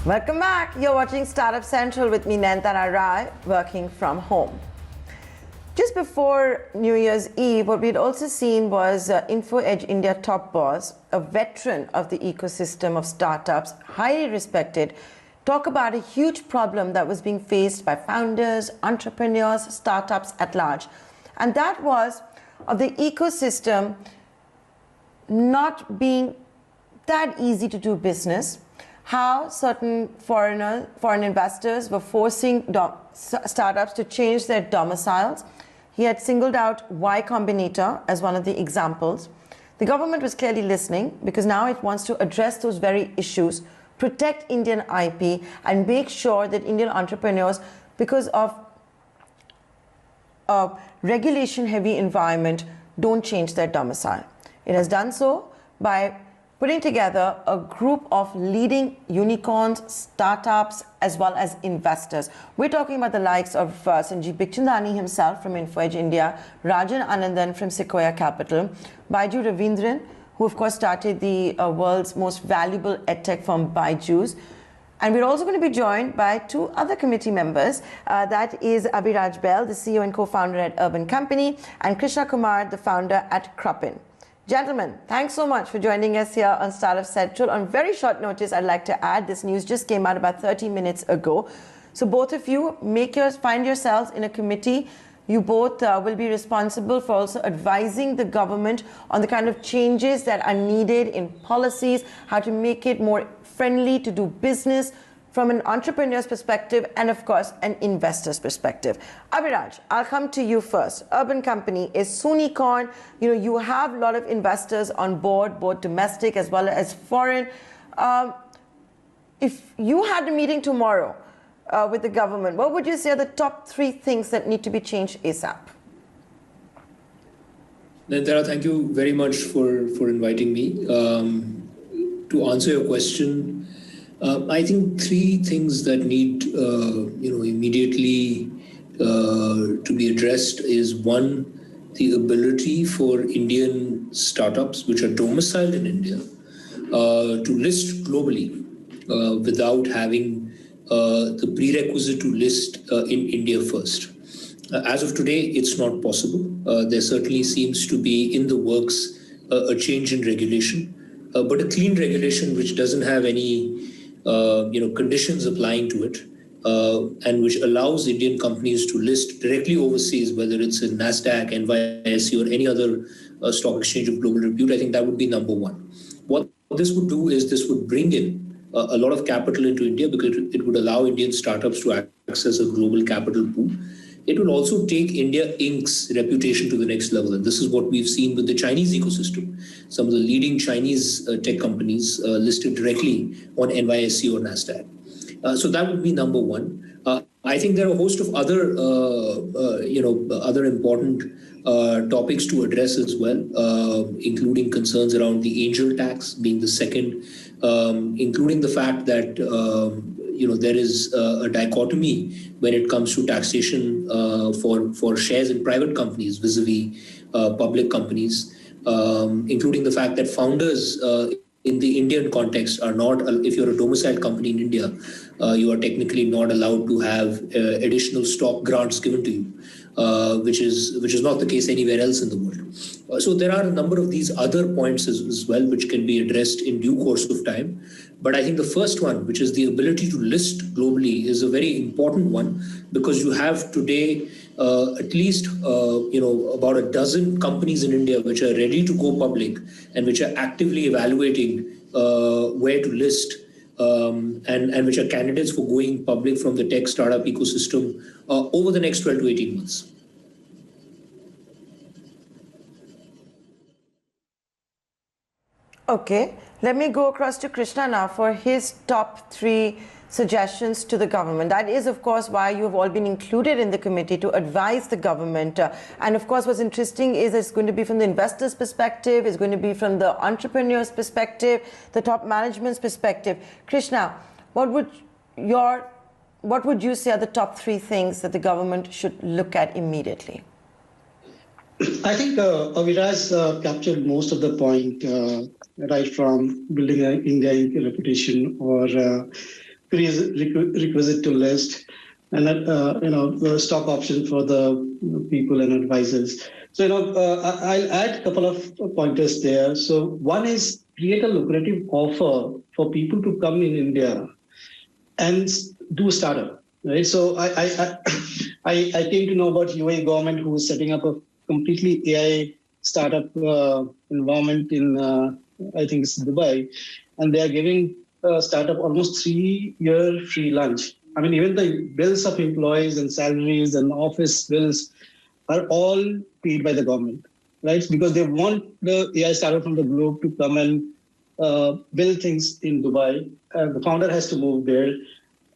Welcome back. You're watching Startup Central with me, Nayantara Rai, working from home. Just before New Year's Eve, what we'd also seen was InfoEdge India top boss, a veteran of the ecosystem of startups, highly respected, talk about a huge problem that was being faced by founders, entrepreneurs, startups at large. And that was of the ecosystem not being that easy to do business, how certain foreign investors were forcing startups to change their domiciles. He had singled out Y Combinator as one of the examples. The government was clearly listening because now it wants to address those very issues, protect Indian IP, and make sure that Indian entrepreneurs, because of a regulation-heavy environment, don't change their domicile. It has done so by putting together a group of leading unicorns, startups, as well as investors. We're talking about the likes of Sanjeev Bikhchandani himself from InfoEdge India, Rajan Anandan from Sequoia Capital, Baiju Ravindran, who of course started the world's most valuable edtech firm, Byju's. And we're also going to be joined by two other committee members. That is Abhiraj Bhal, the CEO and co-founder at Urban Company, and Krishna Kumar, the founder at Krupin. Gentlemen, thanks so much for joining us here on Startup Central. On very short notice, I'd like to add, this news just came out about 30 minutes ago. So both of you, find yourselves in a committee. You both will be responsible for also advising the government on the kind of changes that are needed in policies, how to make it more friendly to do business from an entrepreneur's perspective and, of course, an investor's perspective. Abhiraj, I'll come to you first. Urban Company is Sunicorn. You have a lot of investors on board, both domestic as well as foreign. If you had a meeting tomorrow with the government, what would you say are the top 3 things that need to be changed ASAP? Nayantara, thank you very much for inviting me. To answer your question, I think 3 things that need, immediately to be addressed is 1, the ability for Indian startups which are domiciled in India to list globally without having the prerequisite to list in India first. As of today, it's not possible. There certainly seems to be in the works a change in regulation, but a clean regulation which doesn't have any conditions applying to it, and which allows Indian companies to list directly overseas, whether it's in NASDAQ, NYSE, or any other stock exchange of global repute. I think that would be number 1. What this would do is this would bring in a lot of capital into India because it would allow Indian startups to access a global capital pool. It will also take India Inc.'s reputation to the next level. And this is what we've seen with the Chinese ecosystem. Some of the leading Chinese tech companies listed directly on NYSE or NASDAQ. So that would be number 1. I think there are a host of other, other important topics to address as well, including concerns around the angel tax being the second, including the fact that there is a dichotomy when it comes to taxation for shares in private companies vis-a-vis public companies, including the fact that founders in the Indian context are not, if you're a domiciled company in India, you are technically not allowed to have additional stock grants given to you, which is not the case anywhere else in the world. So there are a number of these other points as well, which can be addressed in due course of time. But I think the first one, which is the ability to list globally, is a very important one because you have today at least about a dozen companies in India which are ready to go public and which are actively evaluating where to list and which are candidates for going public from the tech startup ecosystem over the next 12 to 18 months. Okay, let me go across to Krishna now for his top 3 suggestions to the government. That is, of course, why you have all been included in the committee to advise the government. And of course, what's interesting is it's going to be from the investor's perspective, it's going to be from the entrepreneur's perspective, the top management's perspective. Krishna, what would you say are the top 3 things that the government should look at immediately? I think Abhiraj captured most of the point, right from building an India reputation or prerequisite to list, and the stock option for the people and advisors. So I'll add a couple of pointers there. So one is create a lucrative offer for people to come in India and do a startup, right? So I came to know about UAE government, who is setting up a completely AI startup environment in I think it's Dubai, and they are giving startup almost 3-year free lunch. I mean, even the bills of employees and salaries and office bills are all paid by the government, right? Because they want the AI startup from the globe to come and build things in Dubai. The founder has to move there,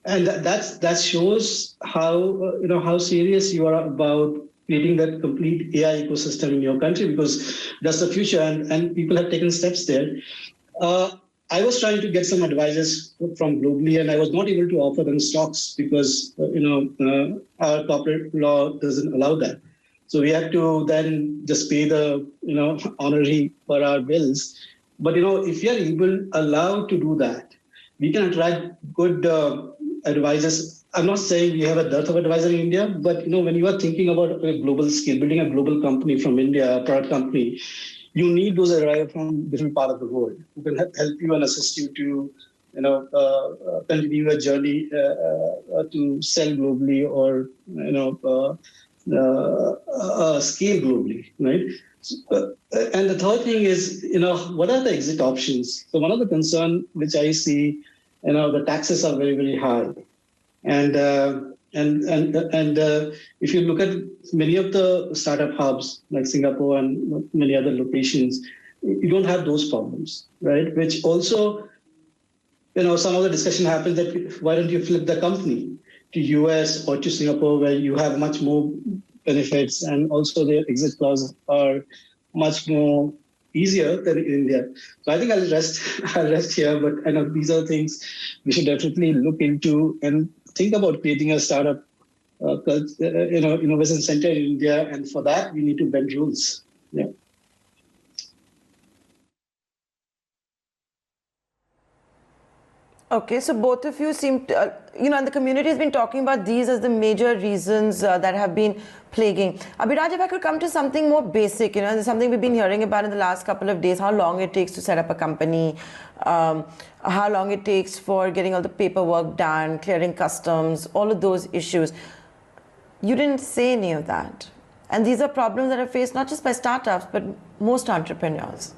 and that shows how how serious you are about creating that complete AI ecosystem in your country, because that's the future, and people have taken steps there. I was trying to get some advisors from globally, and I was not able to offer them stocks because our corporate law doesn't allow that. So we had to then just pay the honorary for our bills. But if you are allowed to do that, we can attract good advisors. I'm not saying we have a dearth of advisors in India, but when you are thinking about a global scale, building a global company from India, a product company, you need those advisors from different part of the world who can help you and assist you to continue a journey to sell globally or scale globally, right? And the third thing is, what are the exit options? So one of the concern which I see, the taxes are very, very high, and if you look at many of the startup hubs like Singapore and many other locations, you don't have those problems, right? Which also, some of the discussion happens that why don't you flip the company to US or to Singapore, where you have much more benefits, and also their exit clauses are much more easier than in India. So I think I'll rest here, but I know these are things we should definitely look into and think about creating a startup innovation center in India, and for that we need to bend rules. Yeah. Okay, so both of you seem to, and the community has been talking about these as the major reasons that have been plaguing. Abhiraj, if I could come to something more basic, something we've been hearing about in the last couple of days, how long it takes to set up a company, how long it takes for getting all the paperwork done, clearing customs, all of those issues. You didn't say any of that. And these are problems that are faced not just by startups, but most entrepreneurs.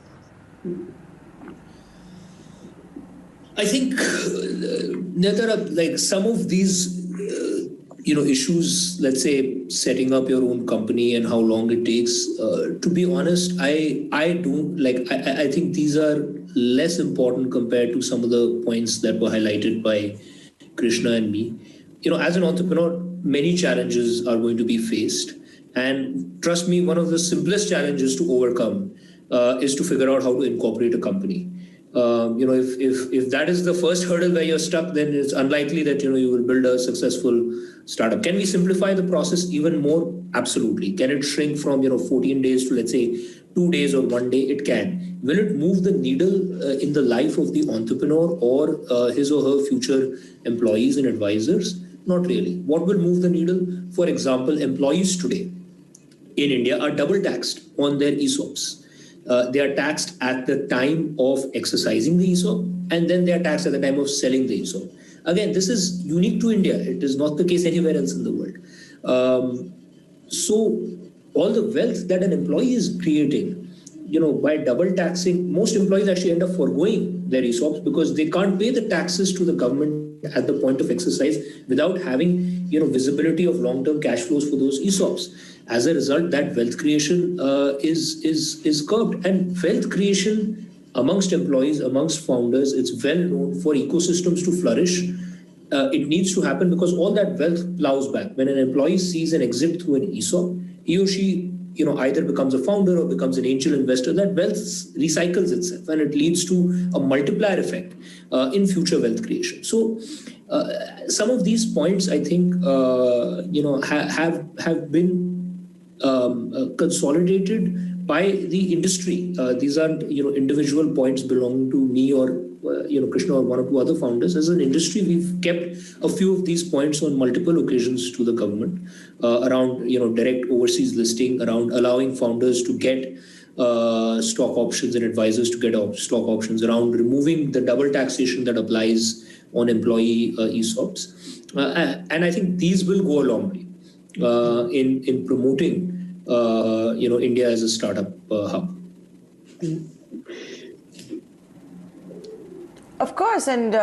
I think there are like some of these, issues, let's say setting up your own company and how long it takes. To be honest, I don't like, I think these are less important compared to some of the points that were highlighted by Krishna and me. As an entrepreneur, many challenges are going to be faced. And trust me, one of the simplest challenges to overcome is to figure out how to incorporate a company. If that is the first hurdle where you're stuck, then it's unlikely that you will build a successful startup. Can we simplify the process even more? Absolutely. Can it shrink from 14 days to, let's say, 2 days or 1 day? It can. Will it move the needle in the life of the entrepreneur or his or her future employees and advisors? Not really. What will move the needle? For example, employees today in India are double taxed on their ESOPs. They are taxed at the time of exercising the ESOP, and then they are taxed at the time of selling the ESOP. Again, this is unique to India. It is not the case anywhere else in the world. So all the wealth that an employee is creating, by double taxing, most employees actually end up foregoing their ESOPs because they can't pay the taxes to the government at the point of exercise without having, visibility of long-term cash flows for those ESOPs. As a result, that wealth creation is curbed, and wealth creation amongst employees, amongst founders, it's well known for ecosystems to flourish. It needs to happen because all that wealth plows back. When an employee sees an exit through an ESOP, he or she either becomes a founder or becomes an angel investor. That wealth recycles itself, and it leads to a multiplier effect in future wealth creation. So some of these points, I think, have been consolidated by the industry. These aren't individual points belonging to me or Krishna or one or two other founders, as an industry, we've kept a few of these points on multiple occasions to the government around, direct overseas listing, around allowing founders to get stock options and advisors to get stock options, around removing the double taxation that applies on employee ESOPs. And I think these will go a long way in promoting, India as a startup hub. Of course, and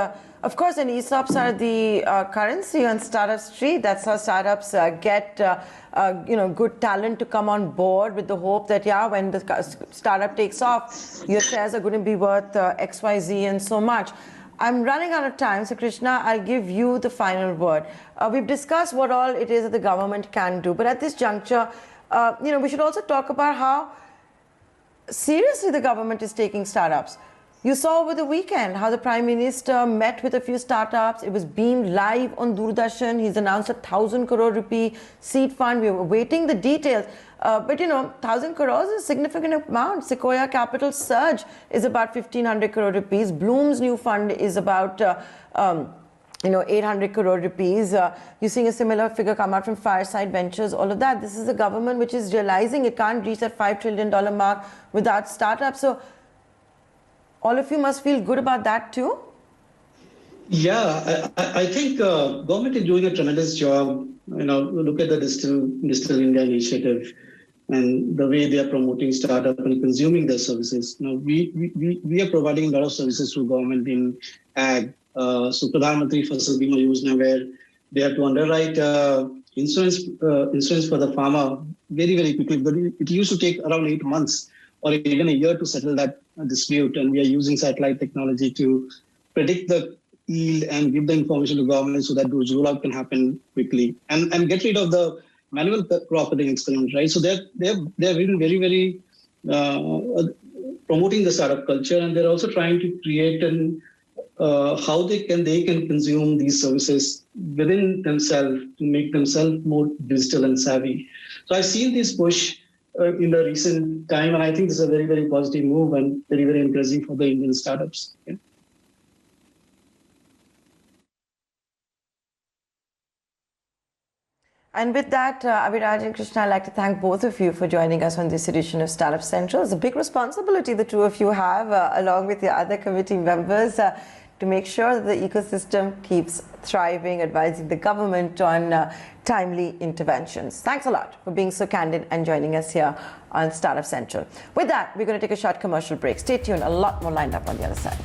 ESOPs are the currency on Startup Street. That's how startups get good talent to come on board with the hope that when the startup takes off, your shares are going to be worth X, Y, Z, and so much. I'm running out of time, so Krishna, I'll give you the final word. We've discussed what all it is that the government can do, but at this juncture, we should also talk about how seriously the government is taking startups. You saw over the weekend how the Prime Minister met with a few startups. It was beamed live on Doordarshan. He's announced 1,000 crore rupee seed fund. We were awaiting the details. But 1,000 crores is a significant amount. Sequoia Capital Surge is about 1,500 crore rupees. Bloom's new fund is about 800 crore rupees. You're seeing a similar figure come out from Fireside Ventures, all of that. This is a government which is realizing it can't reach that $5 trillion mark without startups. So all of you must feel good about that too? Yeah, I think government is doing a tremendous job. Look at the Digital India initiative and the way they are promoting startup and consuming their services. We are providing a lot of services to government in ag. So Pradhan Mantri Fasal Bima Yojana, where they have to underwrite insurance for the farmer very, very quickly. But it used to take around 8 months or even a year to settle that dispute. And we are using satellite technology to predict the yield and give the information to government so that those rollout can happen quickly and get rid of the manual crop-cutting experiment, right? So they're really very, very promoting the startup culture, and they're also trying to create how they can consume these services within themselves to make themselves more digital and savvy. So I've seen this push in the recent time, and I think this is a very, very positive move and very, very encouraging for the Indian startups. Yeah. And with that, Abhiraj and Krishna, I'd like to thank both of you for joining us on this edition of Startup Central. It's a big responsibility the two of you have, along with your other committee members, to make sure that the ecosystem keeps thriving, advising the government on timely interventions. Thanks a lot for being so candid and joining us here on Startup Central. With that, we're going to take a short commercial break. Stay tuned, a lot more lined up on the other side.